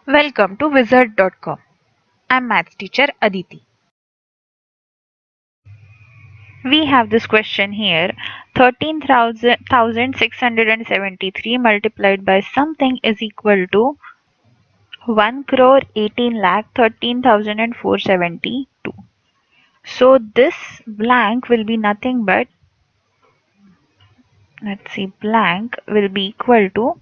Welcome to Wizard.com. I'm maths teacher Aditi. We have this question here. 13,673 multiplied by something is equal to 1 crore 18 lakh 13,472. So this blank will be nothing but, blank will be equal to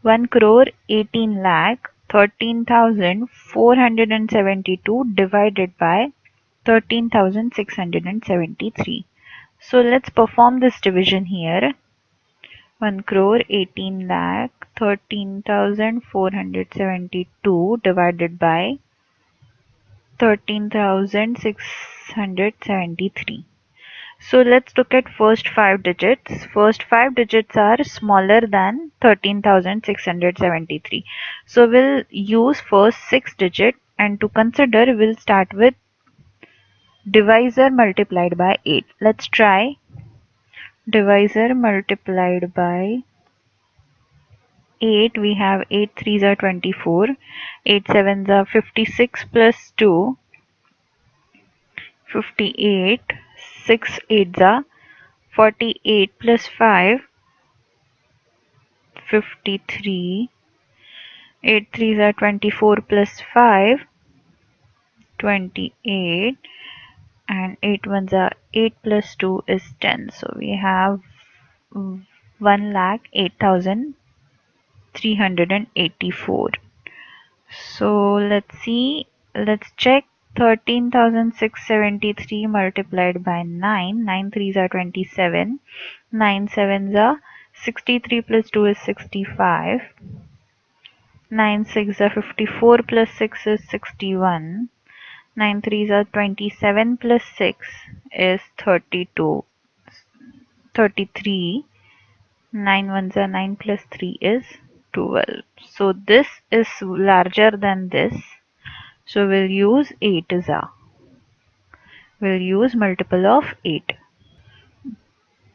1 crore 18 lakh 13,472 divided by 13,673. So let's perform this division here. 1 crore 18 lakh 13,472 divided by 13,673. So let's look at first 5 digits. First 5 digits are smaller than 13,673. So we'll use first 6 digit, and to consider we'll start with divisor multiplied by 8. Let's try divisor multiplied by 8. We have 8 threes are 24, 8 sevens are 56 plus 2, 58, 6 eights are 48 plus 5, 53, 8 threes are 24 plus 5, 28, and 8 ones are 8 plus 2 is 10. So we have 1,08,384. So let's check 13,673 multiplied by 9. 9 threes are 27, 9 sevens are 63 plus 2 is 65, 9 six are 54 plus 6 is 61, 9 threes are 27 plus 6 is 32, 33, 9 ones are 9 plus 3 is 12. So this is larger than this. So we'll use 8 as a. We'll use multiple of 8.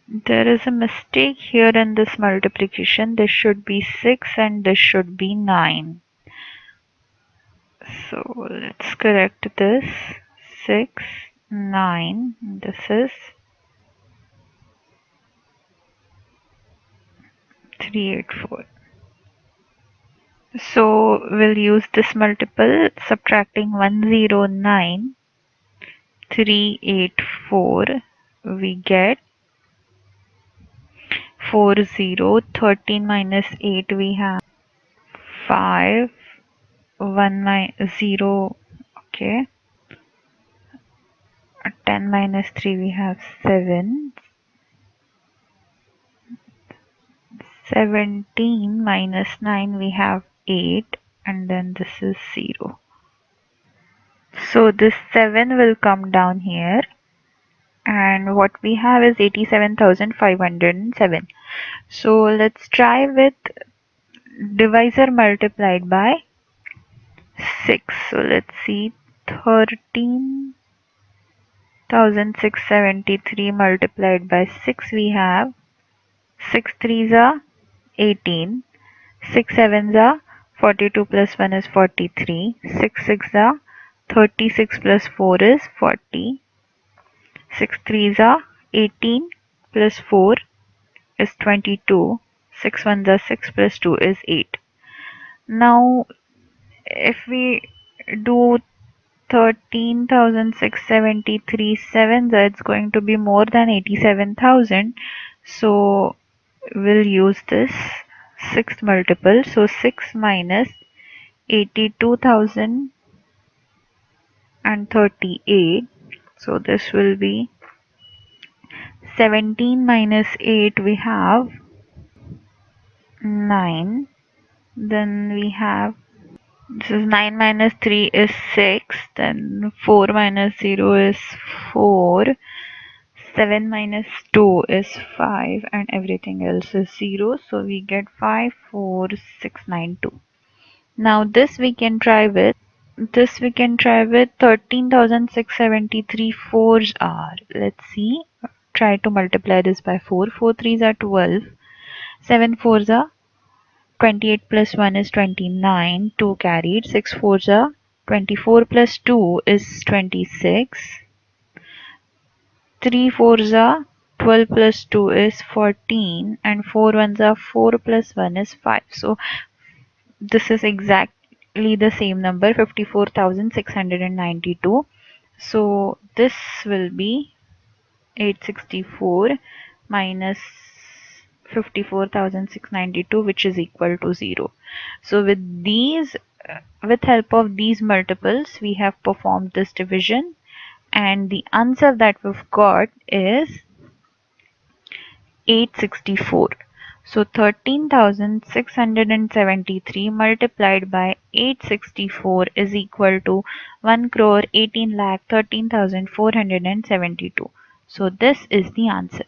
There is a mistake here in this multiplication. This should be 6 and this should be 9. So let's correct this. 6, 9. This is 384. So we'll use this multiple, subtracting 109, 384. We get 40. 13 minus 8 we have 5, 1 0, okay. 10 minus 3 we have 7, 17 minus 9 we have 8, and then this is 0. So this 7 will come down here, and what we have is 87,507. So let's try with divisor multiplied by 6. So let's see, 13,673 multiplied by 6 we have 6 threes are 18, 6 sevens are 42 plus 1 is 43, 6 six are 36 plus 4 is 40, 6 threes are 18 plus 4 is 22, 6 ones are 6 plus 2 is 8. Now if we do 13,673 sevens, it's going to be more than 87,000. So we'll use this sixth multiple. So 6 minus 82,038. So this will be 17 minus 8 we have 9. Then we have, this is 9 minus 3 is 6. Then 4 minus 0 is 4. 7 minus 2 is 5, and everything else is 0. So we get 54692. Now this we can try with 13,673 fours are. Let's see. Try to multiply this by 4. 4 threes are 12. 7 fours are 28 plus 1 is 29, 2 carried, 6 4s are 24 plus 2 is 26, 3 4s are 12 plus 2 is 14, and 4 1s are 4 plus 1 is 5. So this is exactly the same number, 54,692. So this will be 864 minus 54,692, which is equal to 0. So with help of these multiples, we have performed this division, and the answer that we've got is 864. So 13,673 multiplied by 864 is equal to 1,18,13,472. So this is the answer.